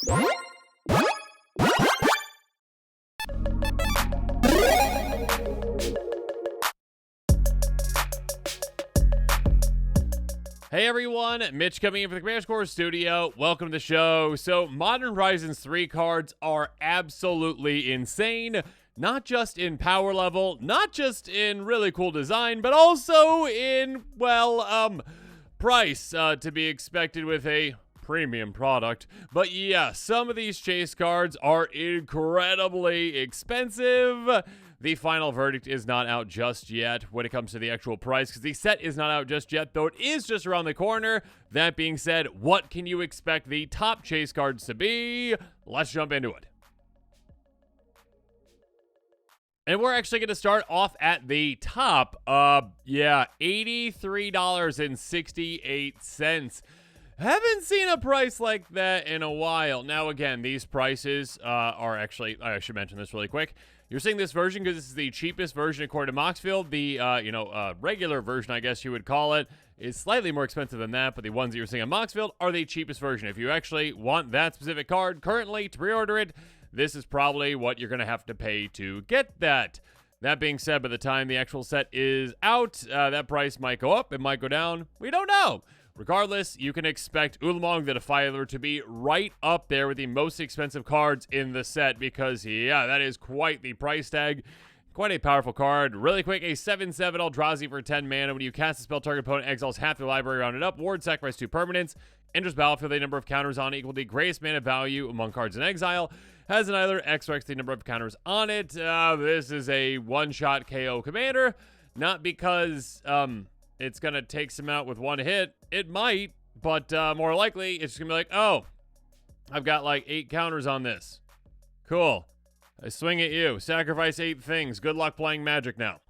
Hey everyone, Mitch coming in for the Command Core Studio. Welcome to the show. So, Modern Horizons 3 cards are absolutely insane. Not just in power level, not just in really cool design, but also in, well, price to be expected with a premium product. But yeah, some of these chase cards are incredibly expensive. The final verdict is not out just yet when it comes to the actual price, because the set is not out just yet, though it is just around the corner. That being said, what can you expect the top chase cards to be? Let's jump into it. And we're actually going to start off at the top. $83.68. Haven't seen a price like that in a while. Now, again, these prices are actually, I should mention this really quick. You're seeing this version because this is the cheapest version according to Moxfield. The, regular version, I guess you would call it, is slightly more expensive than that, but the ones that you're seeing on Moxfield are the cheapest version. If you actually want that specific card currently to pre-order it, this is probably what you're going to have to pay to get that. That being said, by the time the actual set is out, that price might go up, it might go down. We don't know. Regardless, you can expect Ulamog the Defiler to be right up there with the most expensive cards in the set because, yeah, that is quite the price tag. Quite a powerful card. Really quick, a 7/7 Eldrazi for 10 mana. When you cast a spell, target opponent exiles half their library, rounded up. Ward, sacrifice 2 permanents. Enters battlefield, a number of counters on it equal to the greatest mana value among cards in exile. Has an either X or X the number of counters on it. This is a one-shot KO commander. Not because it's going to take some out with one hit. It might, but more likely, it's just going to be like, oh, I've got like 8 counters on this. Cool. I swing at you. Sacrifice 8 things. Good luck playing Magic now.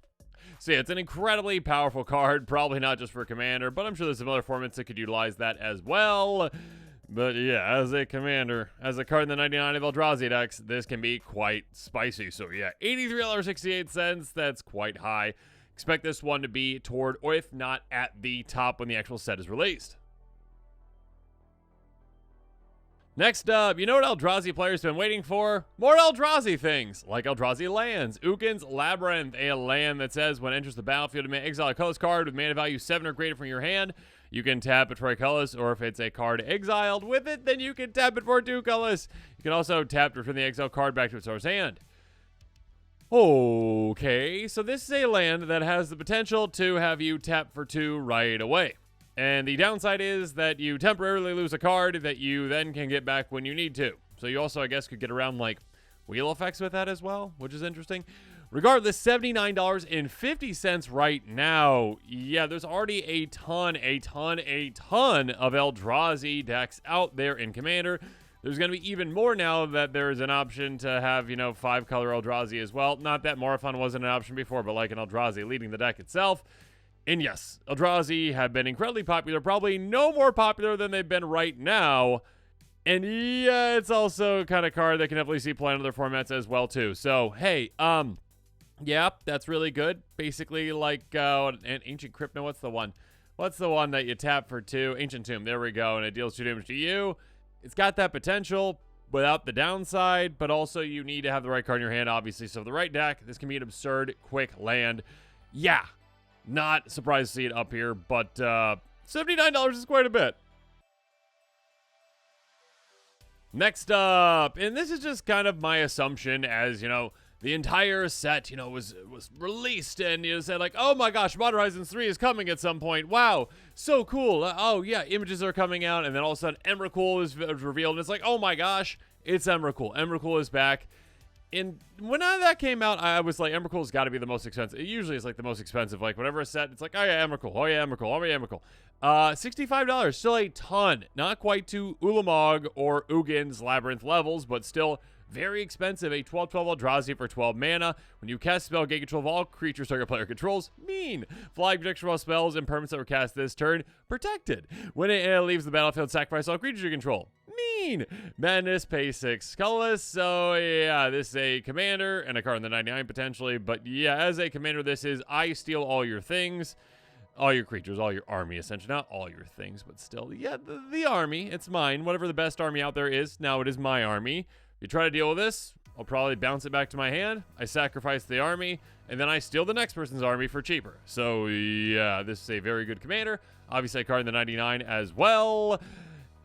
So yeah, it's an incredibly powerful card. Probably not just for Commander, but I'm sure there's some other formats that could utilize that as well. But yeah, as a Commander, as a card in the 99 of Eldrazi decks, this can be quite spicy. So yeah, $83.68. That's quite high. Expect this one to be toward, or if not at the top when the actual set is released. Next up, you know what Eldrazi players have been waiting for? More Eldrazi things, like Eldrazi lands. Ugin's Labyrinth, a land that says when it enters the battlefield, you may exile a colorless card with mana value 7 or greater from your hand. You can tap it for a colorless, or if it's a card exiled with it, then you can tap it for 2 colorless. You can also tap to return the exile card back to its source hand. Okay, so this is a land that has the potential to have you tap for 2 right away. And the downside is that you temporarily lose a card that you then can get back when you need to. So you also, I guess, could get around, like, wheel effects with that as well, which is interesting. Regardless, $79.50 right now. Yeah, there's already a ton of Eldrazi decks out there in Commander. There's going to be even more now that there's an option to have, 5-color Eldrazi as well. Not that Marathon wasn't an option before, but like an Eldrazi leading the deck itself. And yes, Eldrazi have been incredibly popular, probably no more popular than they've been right now. And yeah, it's also kind of card that can definitely see play in other formats as well too. So, hey, yeah, that's really good. Basically like an Ancient Crypt. No, what's the one? What's the one that you tap for 2? Ancient Tomb. There we go. And it deals 2 damage to you. It's got that potential without the downside, but also you need to have the right card in your hand, obviously. So the right deck, this can be an absurd quick land. Yeah, not surprised to see it up here, but $79 is quite a bit. Next up, and this is just kind of my assumption as, the entire set, was released and said like, oh my gosh, Modern Horizons 3 is coming at some point. Wow, so cool. Oh yeah, images are coming out, and then all of a sudden Emrakul is revealed, and it's like, oh my gosh, it's Emrakul. Emrakul is back. And when that came out, I was like, Emrakul's got to be the most expensive. It usually is like the most expensive. Like whenever a set, it's like, oh yeah, Emrakul. Oh yeah, Emrakul. Oh yeah, Emrakul. $65, still a ton. Not quite to Ulamog or Ugin's Labyrinth levels, but still very expensive. A 12/12 Eldrazi for 12 mana. When you cast spell, gain control of all creatures target player controls. Mean. Flying protection from all spells and permanents that were cast this turn. Protected. When it leaves the battlefield, sacrifice all creatures you control. Mean. Madness, pay 6 colorless. So yeah, this is a commander and a card in the 99 potentially. But yeah, as a commander, this is I steal all your things. all your creatures, all your army, essentially. Not all your things, but still. Yeah, the army, it's mine. Whatever the best army out there is, now it is my army. If you try to deal with this, I'll probably bounce it back to my hand. I sacrifice the army, and then I steal the next person's army for cheaper. So, yeah, this is a very good commander. Obviously, I card in the 99 as well.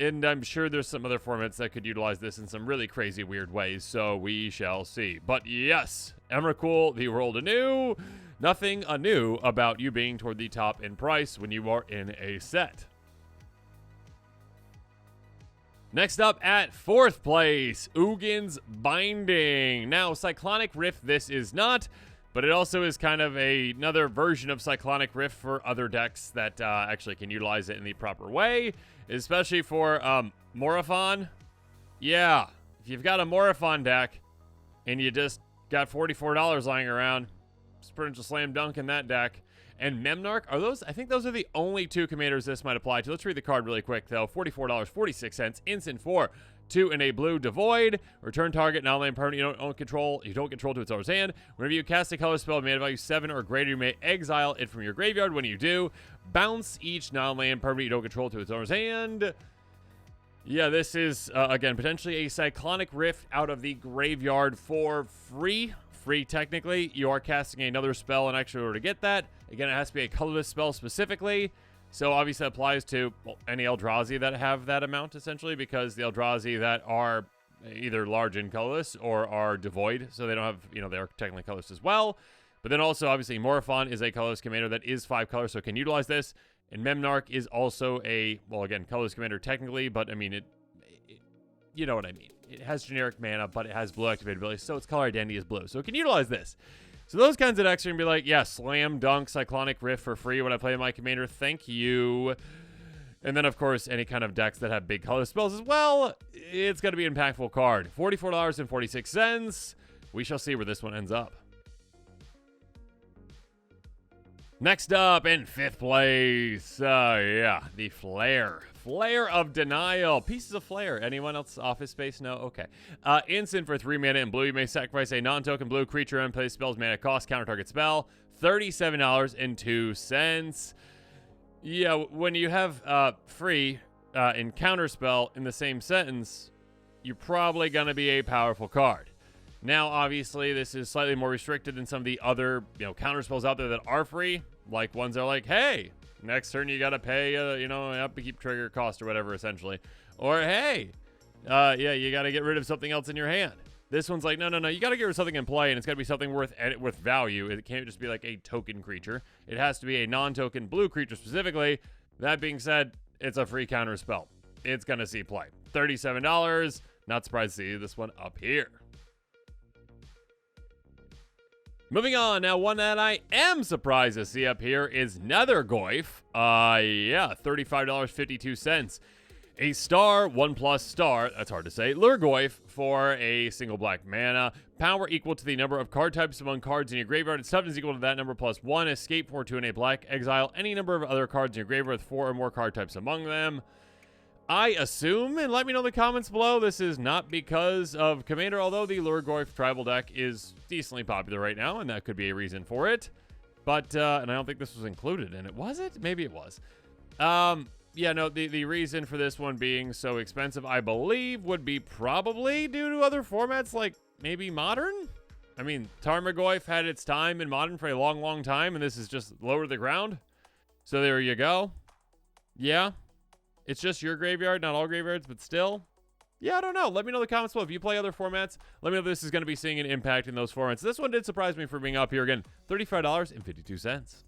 And I'm sure there's some other formats that could utilize this in some really crazy, weird ways. So we shall see. But yes, Emrakul, the world anew. Nothing anew about you being toward the top in price when you are in a set. Next up at 4th place, Ugin's Binding. Now, Cyclonic Rift this is not, but it also is kind of another version of Cyclonic Rift for other decks that actually can utilize it in the proper way, especially for Morophon. Yeah, if you've got a Morophon deck and you just got $44 lying around, it's pretty much a slam dunk in that deck. And Memnarch, are those? I think those are the only 2 commanders this might apply to. Let's read the card really quick, though. $44.46, instant for 2 and a blue devoid. Return target non-land permanent you don't control to its owner's hand. Whenever you cast a color spell of mana value 7 or greater, you may exile it from your graveyard. When you do, bounce each non-land permanent you don't control to its owner's hand. Yeah, this is, again, potentially a Cyclonic Rift out of the graveyard for free. Free, technically. You are casting another spell in extra order to get that. Again, it has to be a colorless spell specifically. So, obviously, that applies to any Eldrazi that have that amount, essentially, because the Eldrazi that are either large and colorless or are devoid, so they don't have, they're technically colorless as well. But then also, obviously, Morophon is a colorless commander that is 5 colors, so it can utilize this. And Memnarch is also a, well, again, colorless commander technically, but, I mean, you know what I mean. It has generic mana, but it has blue activated ability, so its color identity is blue. So it can utilize this. So those kinds of decks are going to be like, yeah, slam dunk Cyclonic Rift for free when I play my commander. Thank you. And then, of course, any kind of decks that have big color spells as well, it's going to be an impactful card. $44.46. We shall see where this one ends up. Next up in 5th place, yeah, the Flare. Flare of Denial. Pieces of Flare. Anyone else? Office Space? No? Okay. Instant for 3 mana in blue. You may sacrifice a non-token blue creature and play spell's mana cost, counter target spell. $37.02. Yeah, when you have free and counter spell in the same sentence, you're probably going to be a powerful card. Now, obviously, this is slightly more restricted than some of the other, counter spells out there that are free. Like ones that are like, hey, next turn you got to pay, upkeep trigger cost or whatever, essentially. Or, hey, yeah, you got to get rid of something else in your hand. This one's like, no, you got to get rid of something in play, and it's got to be something worth value. It can't just be like a token creature. It has to be a non-token blue creature specifically. That being said, it's a free counter spell. It's going to see play. $37. Not surprised to see this one up here. Moving on, now one that I am surprised to see up here is Nethergoyf. Yeah, $35.52. A star, 1+ star, that's hard to say, Lurgoyf for a single black mana. Power equal to the number of card types among cards in your graveyard. Its toughness equal to that number +1. Escape for 2 and a black. Exile any number of other cards in your graveyard with 4 or more card types among them. I assume, and let me know in the comments below, this is not because of Commander, although the Lurgoyf tribal deck is decently popular right now, and that could be a reason for it. But, and I don't think this was included in it. Was it? Maybe it was. Yeah, no, the reason for this one being so expensive, I believe, would be probably due to other formats, like maybe Modern? I mean, Tarmogoyf had its time in Modern for a long, long time, and this is just lower to the ground. So there you go. Yeah. It's just your graveyard, not all graveyards, but still. Yeah, I don't know. Let me know in the comments below. If you play other formats, let me know if this is going to be seeing an impact in those formats. This one did surprise me for being up here again. $35.52.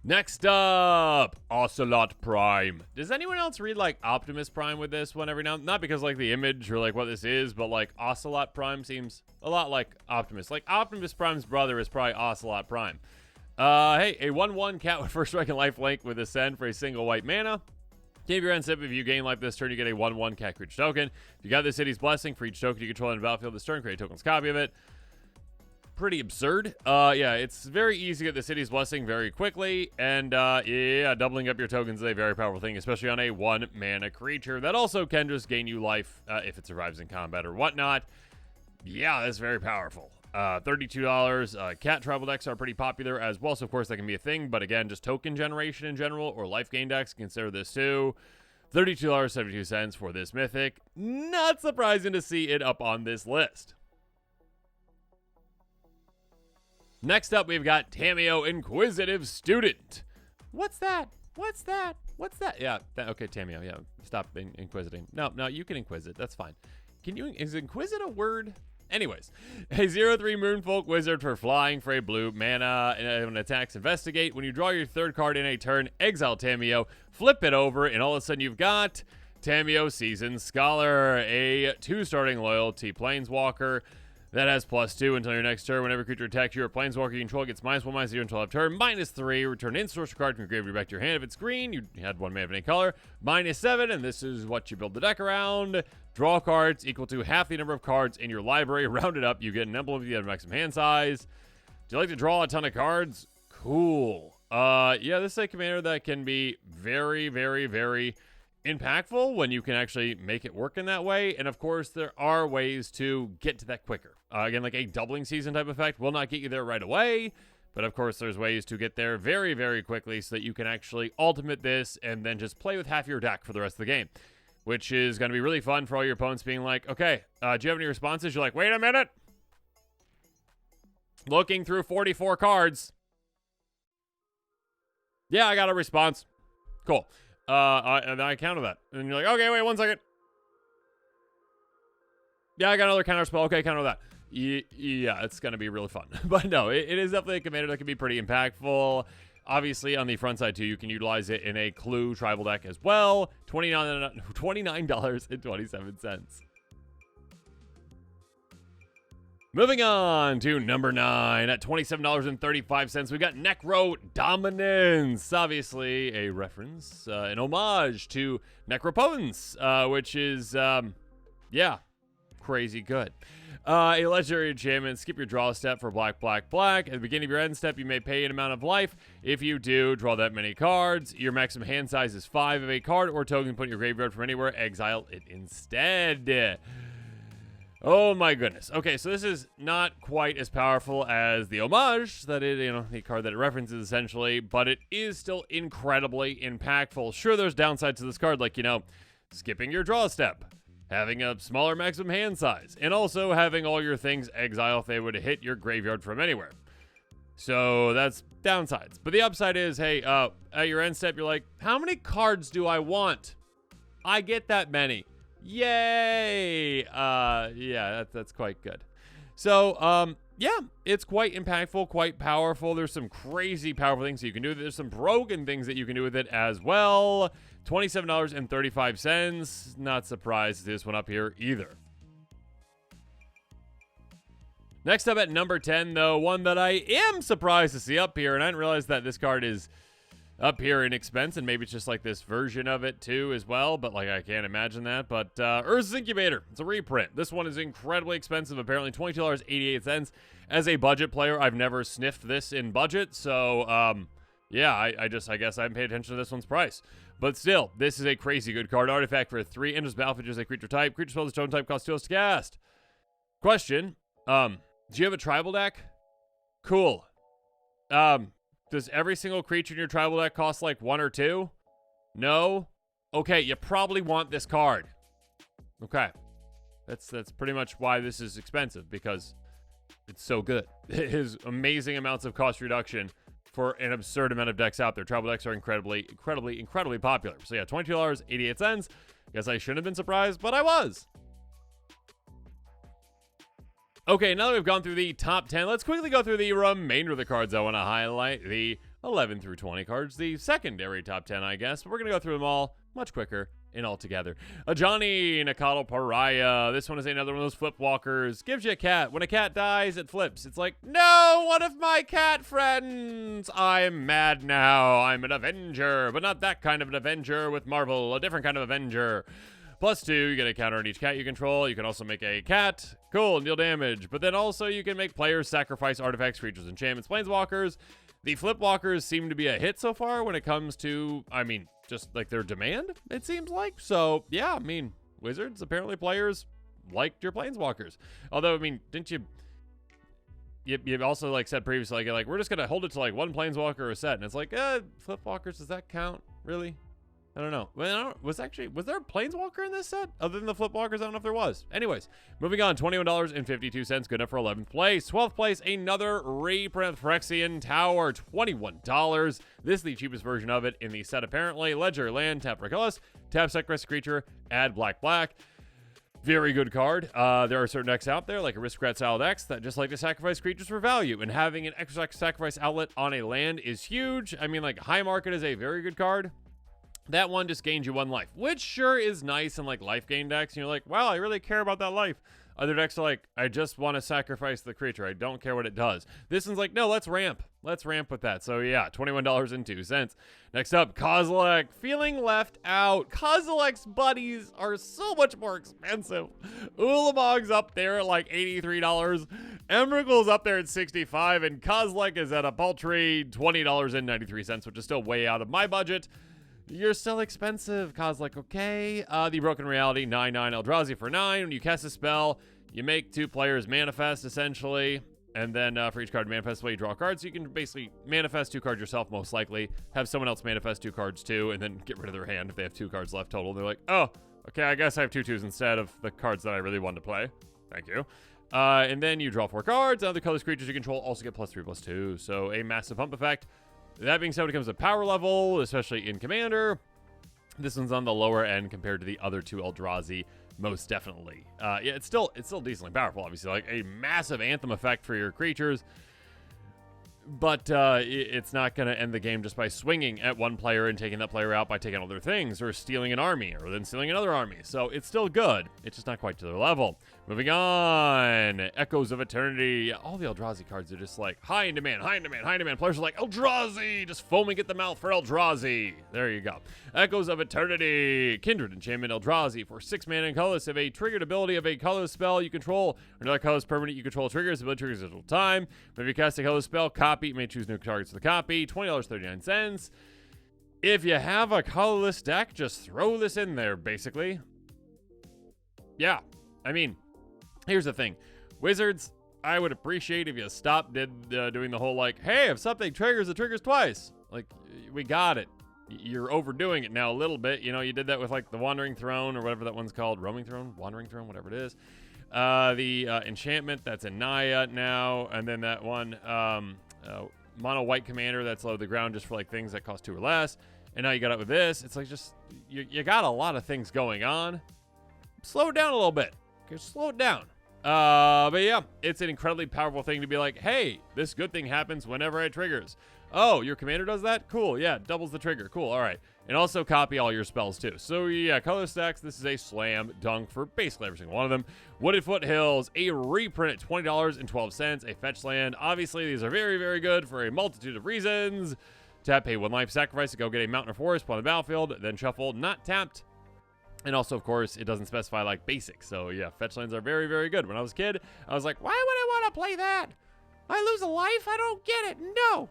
Next up, Ocelot Prime. Does anyone else read like Optimus Prime with this one every now and then? Not because like the image or like what this is, but like Ocelot Prime seems a lot like Optimus. Like Optimus Prime's brother is probably Ocelot Prime. Hey, a 1/1 cat with first strike and lifelink with Ascend for a single white mana. Give your end sip. If you gain life this turn, you get a 1/1 cat creature token. If you got the city's blessing for each token you control on the battlefield this turn, create a token's copy of it. Pretty absurd. Yeah, it's very easy to get the city's blessing very quickly, and yeah, doubling up your tokens is a very powerful thing, especially on a 1 mana creature that also can just gain you life if it survives in combat or whatnot. Yeah, that's very powerful. $32. Cat tribal decks are pretty popular as well, so of course that can be a thing, but again, just token generation in general or life gain decks, consider this too. $32.72 for this mythic. Not surprising to see it up on this list. Next up, we've got Tamiyo Inquisitive Student. What's that? What's that? What's that? Yeah, okay, Tamiyo, yeah. Stop inquisiting. No, you can inquisit. That's fine. Is inquisit a word? Anyways, a 0-3 Moonfolk Wizard for flying for a blue mana. And attacks investigate. When you draw your third card in a turn, exile Tamiyo, flip it over, and all of a sudden you've got Tamiyo Seasoned Scholar, a 2-starting loyalty planeswalker that has +2 until your next turn. Whenever creature attacks you or planeswalker you control gets -1/-0 until end of turn. -3, return in source card from your graveyard back to your hand. If it's green, you had 1 mana of any color. -7, and this is what you build the deck around. Draw cards equal to half the number of cards in your library. Rounded up, you get an emblem of the maximum hand size. Do you like to draw a ton of cards? Cool. Yeah, this is a commander that can be very, very, very impactful when you can actually make it work in that way. And of course, there are ways to get to that quicker. Again, like a doubling season type effect will not get you there right away. But of course, there's ways to get there very, very quickly so that you can actually ultimate this and then just play with half your deck for the rest of the game, which is going to be really fun for all your opponents being like, okay, do you have any responses? You're like, wait a minute. Looking through 44 cards. Yeah, I got a response. Cool. And I counter that. And you're like, okay, wait 1 second. Yeah, I got another counter spell. Okay, counter that. Yeah, it's going to be really fun. But no, it is definitely a commander that can be pretty impactful. Obviously, on the front side, too, you can utilize it in a Clue tribal deck as well. $29.27. Moving on to number 9 at $27.35. We got Necrodominance. Obviously, a reference, an homage to Necropotence, which is, yeah, crazy good. A legendary enchantment. Skip your draw step for black. At the beginning of your end step, you may pay an amount of life. If you do, draw that many cards. Your maximum hand size is 5 of a card or token put in your graveyard from anywhere. Exile it instead. Oh my goodness. Okay, so this is not quite as powerful as the homage that it, the card that it references essentially, but it is still incredibly impactful. Sure, there's downsides to this card, like, skipping your draw step, having a smaller maximum hand size, and also having all your things exile if they would hit your graveyard from anywhere. So that's downsides. But the upside is, hey, at your end step, you're like, how many cards do I want? I get that many. Yay! Yeah, that's quite good. So, yeah, it's quite impactful, quite powerful. There's some crazy powerful things you can do with it. There's some broken things that you can do with it as well. $27.35. Not surprised to see this one up here either. Next up at number 10, though, one that I am surprised to see up here, and I didn't realize that this card is up here in expense, and maybe it's just like this version of it too as well, but like I can't imagine that. But Urza's Incubator, it's a reprint. This one is incredibly expensive, apparently $22.88. As a budget player, I've never sniffed this in budget, so yeah, I guess I haven't paid attention to this one's price. But still, this is a crazy good card. Artifact for 3, enters battlefield as a creature type. Creature spells stone type, cost 2 to cast. Question, do you have a tribal deck? Cool. Does every single creature in your tribal deck cost like 1 or 2? No? Okay, you probably want this card. Okay. That's pretty much why this is expensive, because it's so good. It is amazing amounts of cost reduction for an absurd amount of decks out there. Tribal decks are incredibly popular. So yeah, $22.88. Guess I shouldn't have been surprised, but I was. Okay, now that we've gone through the top 10, let's quickly go through the remainder of the cards I want to highlight. The 11 through 20 cards, the secondary top 10, I guess. But we're going to go through them all much quicker and all together. Ajani Nakatl Pariah. This one is another one of those flip walkers. Gives you a cat. When a cat dies, it flips. It's like, no, one of my cat friends. I'm mad now. I'm an Avenger, but not that kind of an Avenger with Marvel. A different kind of Avenger. +2, you get a counter on each cat you control. You can also make a cat. Cool, and deal damage. But then also you can make players sacrifice artifacts, creatures, enchantments, planeswalkers. The flipwalkers seem to be a hit so far when it comes to, just like their demand, it seems like. So, yeah, Wizards, apparently players liked your planeswalkers. Although, didn't you... you also like said previously, like we're just gonna hold it to like one planeswalker or a set, and it's like, flipwalkers, does that count? Really? I don't know. Well, was there a planeswalker in this set other than the flipwalkers? I don't know if there was. Anyways, moving on, $21.52, good enough for 11th place. 12th place, another reprint Phyrexian Tower, $21. This is the cheapest version of it in the set, apparently. Ledger, land, tap Reckless, tap sacrifice a creature, add black. Very good card. There are certain decks out there, like Aristocrat style decks, that just like to sacrifice creatures for value, and having an extra sacrifice outlet on a land is huge. I mean, like, High Market is a very good card. That one just gains you 1 life, which sure is nice in like life gain decks. And you're like, wow, I really care about that life. Other decks are like, I just want to sacrifice the creature. I don't care what it does. This one's like, no, let's ramp. Let's ramp with that. So yeah, $21.02. Next up, Kozilek. Feeling left out. Kozilek's buddies are so much more expensive. Ulamog's up there at like $83. Emrakul's up there at $65. And Kozilek is at a paltry $20.93, which is still way out of my budget. You're still expensive, Kozilek, okay? The Broken Reality, 9/9 Eldrazi for 9. When you cast a spell, you make 2 players manifest, essentially. And then for each card manifest, you draw a card. So you can basically manifest 2 cards yourself, most likely. Have someone else manifest 2 cards, too. And then get rid of their hand if they have 2 cards left total. They're like, oh, okay, I guess I have 2/2s instead of the cards that I really wanted to play. Thank you. And then you draw 4 cards. Other colorless creatures you control also get +3/+2. So a massive pump effect. That being said, when it comes to power level, especially in Commander, this one's on the lower end compared to the other 2 Eldrazi, most definitely. Yeah, it's still decently powerful, obviously. Like a massive Anthem effect for your creatures. But it's not going to end the game just by swinging at one player and taking that player out by taking other things, or stealing an army, or then stealing another army. So it's still good. It's just not quite to their level. Moving on. Echoes of Eternity. All the Eldrazi cards are just like, high in demand, high in demand, high in demand. Players are like, Eldrazi! Just foaming at the mouth for Eldrazi. There you go. Echoes of Eternity. Kindred Enchantment Eldrazi for 6 mana and colorless. If a triggered ability of a colorless spell you control, or another colorless permanent you control triggers, the ability triggers at all time. If you cast a colorless spell, copy. You may choose new targets for the copy. $20.39. If you have a colorless deck, just throw this in there, basically. Yeah. I mean, here's the thing. Wizards, I would appreciate if you stopped doing the whole like, hey, if something triggers, it triggers twice. Like, we got it. You're overdoing it now a little bit. You know, you did that with like the Wandering Throne or whatever that one's called. Roaming Throne? Wandering Throne? Whatever it is. The enchantment, that's in Naya now. And then that one, mono white commander that's low to the ground just for like things that cost 2 or less. And now you got it with this. It's like just, you got a lot of things going on. Slow it down a little bit. Just slow it down. But yeah, it's an incredibly powerful thing to be like, hey, this good thing happens whenever it triggers. Oh, your commander does that? Cool. Yeah, doubles the trigger. Cool. All right. And also copy all your spells too. So yeah, color stacks. This is a slam dunk for basically every single one of them. Wooded Foothills, a reprint at $20.12, a fetch land. Obviously, these are very, very good for a multitude of reasons. Tap, pay 1 life, sacrifice to go get a mountain or forest, put on the battlefield, then shuffle, not tapped. And also, of course, it doesn't specify like basics. So yeah, fetch lands are very, very good. When I was a kid, I was like, why would I want to play that? I lose a life? I don't get it. No.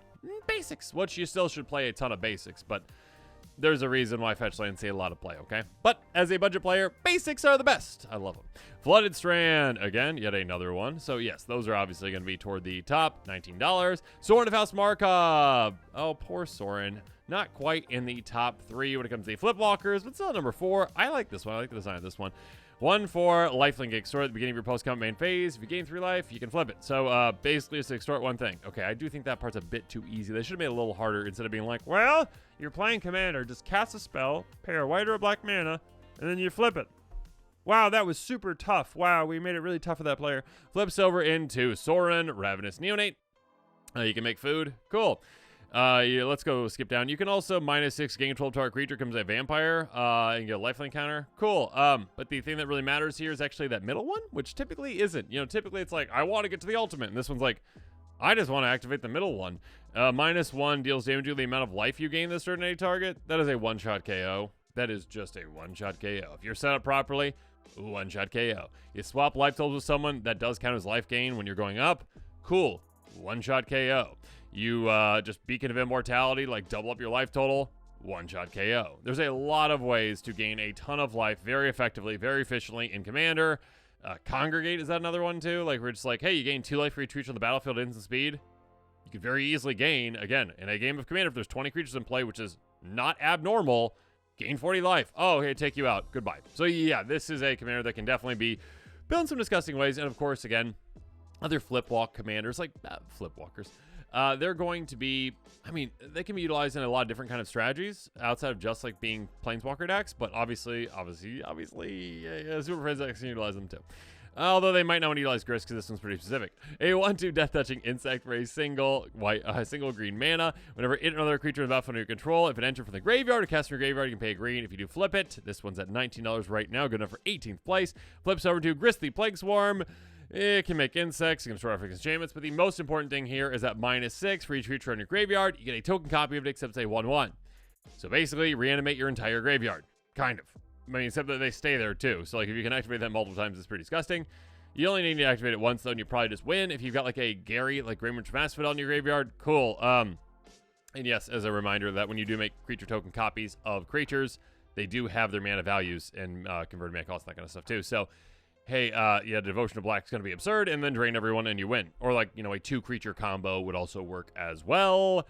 Basics. Which you still should play a ton of basics, but there's a reason why fetch lands see a lot of play, okay? But as a budget player, basics are the best. I love them. Flooded Strand, again, yet another one. So yes, those are obviously going to be toward the top, $19. Sorin of House Markov. Oh, poor Sorin. Not quite in the top 3 when it comes to the Flipwalkers, but still at number 4. I like this one. I like the design of this one. 1 for lifelink extort at the beginning of your post-combat main phase. If you gain 3 life, you can flip it. So basically just extort 1 thing. Okay, I do think that part's a bit too easy. They should have made it a little harder instead of being like, well, you're playing Commander. Just cast a spell, pay a white or a black mana, and then you flip it. Wow, that was super tough. Wow, we made it really tough for that player. Flips over into Sorin, Ravenous Neonate. You can make food. Cool. Yeah, let's go skip down. You can also -6 gain control target creature becomes a vampire and get a lifelink counter. Cool. But the thing that really matters here is actually that middle one, which typically isn't. You know, typically it's like, I want to get to the ultimate. And this one's like, I just want to activate the middle one. -1 deals damage to the amount of life you gain this turn any target. That is a one-shot KO. That is just a one-shot KO. If you're set up properly, one-shot KO. You swap life totals with someone, that does count as life gain when you're going up. Cool. One-shot KO. You just Beacon of Immortality, like double up your life total, one-shot KO. There's a lot of ways to gain a ton of life very effectively, very efficiently in Commander. Congregate, is that another one too? Like, we're just like, hey, you gain 2 life for each creature on the battlefield at instant speed. You could very easily gain, again, in a game of Commander, if there's 20 creatures in play, which is not abnormal, gain 40 life. Oh, okay, take you out. Goodbye. So yeah, this is a Commander that can definitely be built in some disgusting ways. And of course, again, other flip walk commanders, like flip walkers, they're going to be, I mean, they can be utilized in a lot of different kind of strategies outside of just like being planeswalker decks, but obviously, Super Friends decks can utilize them too. Although they might not want to utilize Grist because this one's pretty specific. A 1/2 death touching insect for a single green mana. Whenever it another creature in the battlefield under your control, if it enters from the graveyard or cast from your graveyard, you can pay a green. If you do flip it, this one's at $19 right now, good enough for 18th place. Flips over to Grist the Plague Swarm. It can make insects, it can store African enchantments, but the most important thing here is that -6 for each creature in your graveyard. You get a token copy of it, except it's a 1/1. So basically, reanimate your entire graveyard. Kind of. I mean, except that they stay there too. So like, if you can activate that multiple times, it's pretty disgusting. You only need to activate it once though, and you probably just win. If you've got like a Gary, like Greymoor Massfit in your graveyard, cool. And yes, as a reminder that when you do make creature token copies of creatures, they do have their mana values and converted mana costs, that kind of stuff too. So hey, yeah, Devotion to Black is going to be absurd, and then drain everyone and you win. Or like, you know, a 2-creature combo would also work as well.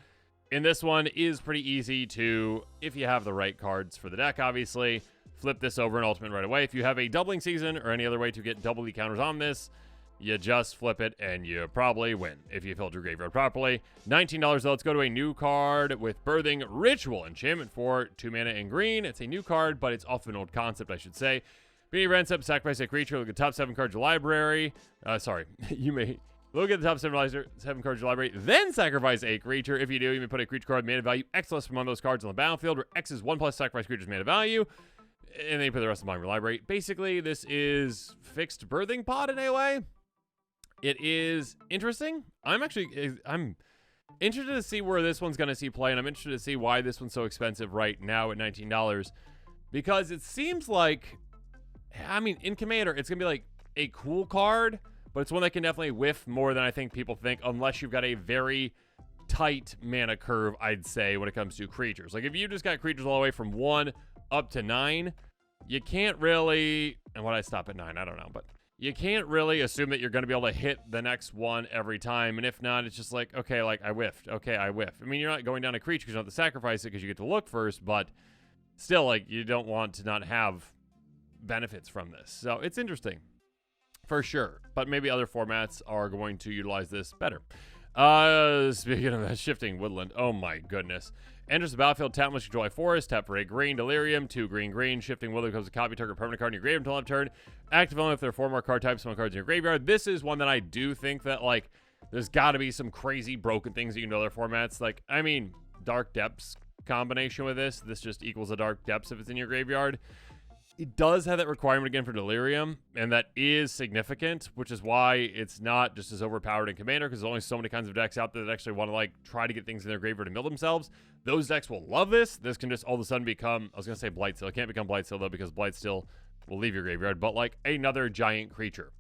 And this one is pretty easy to, if you have the right cards for the deck, obviously, flip this over an ultimate right away. If you have a doubling season or any other way to get double the counters on this, you just flip it and you probably win if you filled your graveyard properly. $19 though. Let's go to a new card with Birthing Ritual enchantment for 2 mana and green. It's a new card, but it's off of an old concept, I should say. Being rents up, sacrifice a creature, look at the top 7 cards of your library. You may look at the top 7 cards of your library, then sacrifice a creature. If you do, you may put a creature card mana value X less from one of those cards on the battlefield, where X is 1+ sacrifice creature's mana value. And then you put the rest of them on your library. Basically, this is fixed birthing pod in a way. It is interesting. I'm interested to see where this one's going to see play, and I'm interested to see why this one's so expensive right now at $19. Because it seems like, I mean, in Commander, it's going to be like a cool card, but it's one that can definitely whiff more than I think people think, unless you've got a very tight mana curve, I'd say, when it comes to creatures. Like, if you just got creatures all the way from 1 up to 9, you can't really, and when I stop at 9, I don't know, but you can't really assume that you're going to be able to hit the next one every time. And if not, it's just like, okay, like I whiffed. Okay, I whiffed. I mean, you're not going down a creature because you don't have to sacrifice it because you get to look first, but still, like, you don't want to not have benefits from this. So it's interesting for sure, but maybe other formats are going to utilize this better. Speaking of that, Shifting Woodland, oh my goodness. Enters the battlefield, tap unless you control a forest, tap for a green, Delirium, 2 green. Shifting Woodland becomes a copy target permanent card in your graveyard until end of turn. Active only if there are 4 more card types, 1 cards in your graveyard. This is one that I do think that, like, there's got to be some crazy broken things that you can do in other formats. Like, I mean, Dark Depths combination with this just equals a Dark Depths if it's in your graveyard. It does have that requirement again for Delirium, and that is significant, which is why it's not just as overpowered in Commander, because there's only so many kinds of decks out there that actually want to, like, try to get things in their graveyard to mill themselves. Those decks will love this. This can just all of a sudden become, I was going to say Blightsteel. It can't become Blightsteel, though, because Blightsteel will leave your graveyard, but, like, another giant creature.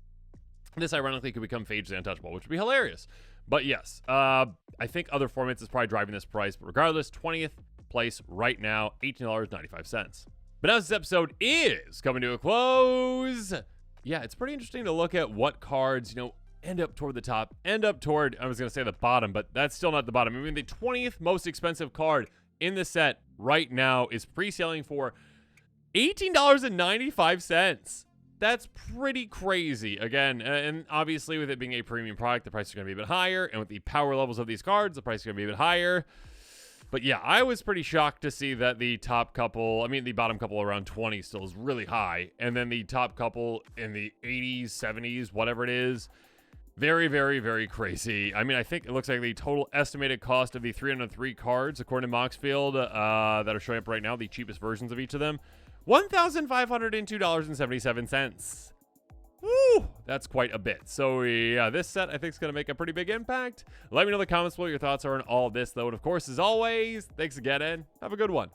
This, ironically, could become Phage the Untouchable, which would be hilarious. But, yes, I think other formats is probably driving this price, but regardless, 20th place right now, $18.95. But now this episode is coming to a close. Yeah, it's pretty interesting to look at what cards, you know, end up toward the top, end up toward, I was going to say the bottom, but that's still not the bottom. I mean, the 20th most expensive card in the set right now is pre-selling for $18.95. That's pretty crazy. Again, and obviously with it being a premium product, the price is going to be a bit higher. And with the power levels of these cards, the price is going to be a bit higher. But yeah, I was pretty shocked to see that the top couple, I mean, the bottom couple around 20 still is really high. And then the top couple in the 80s, 70s, whatever it is, very, very, very crazy. I mean, I think it looks like the total estimated cost of the 303 cards, according to Moxfield, that are showing up right now, the cheapest versions of each of them, $1,502.77. Woo! That's quite a bit. So yeah, this set I think is going to make a pretty big impact. Let me know in the comments what your thoughts are on all of this, though. And of course, as always, thanks again, and have a good one.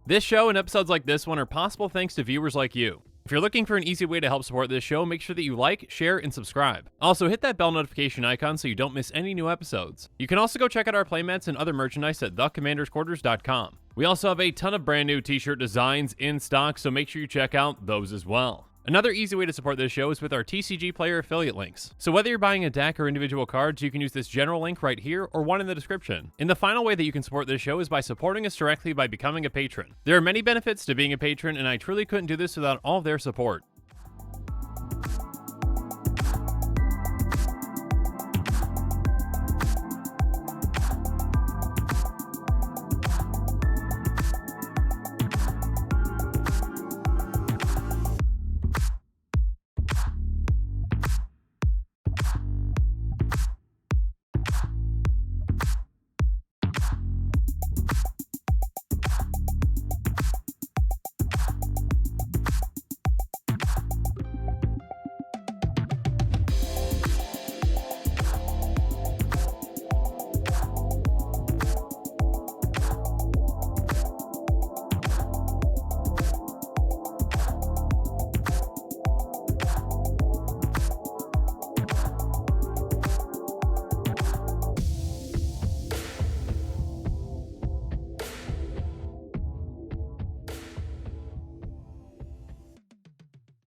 This show and episodes like this one are possible thanks to viewers like you. If you're looking for an easy way to help support this show, make sure that you like, share, and subscribe. Also, hit that bell notification icon so you don't miss any new episodes. You can also go check out our playmats and other merchandise at thecommandersquarters.com. We also have a ton of brand new t-shirt designs in stock, so make sure you check out those as well. Another easy way to support this show is with our TCG player affiliate links. So whether you're buying a deck or individual cards, you can use this general link right here or one in the description. And the final way that you can support this show is by supporting us directly by becoming a patron. There are many benefits to being a patron, and I truly couldn't do this without all of their support.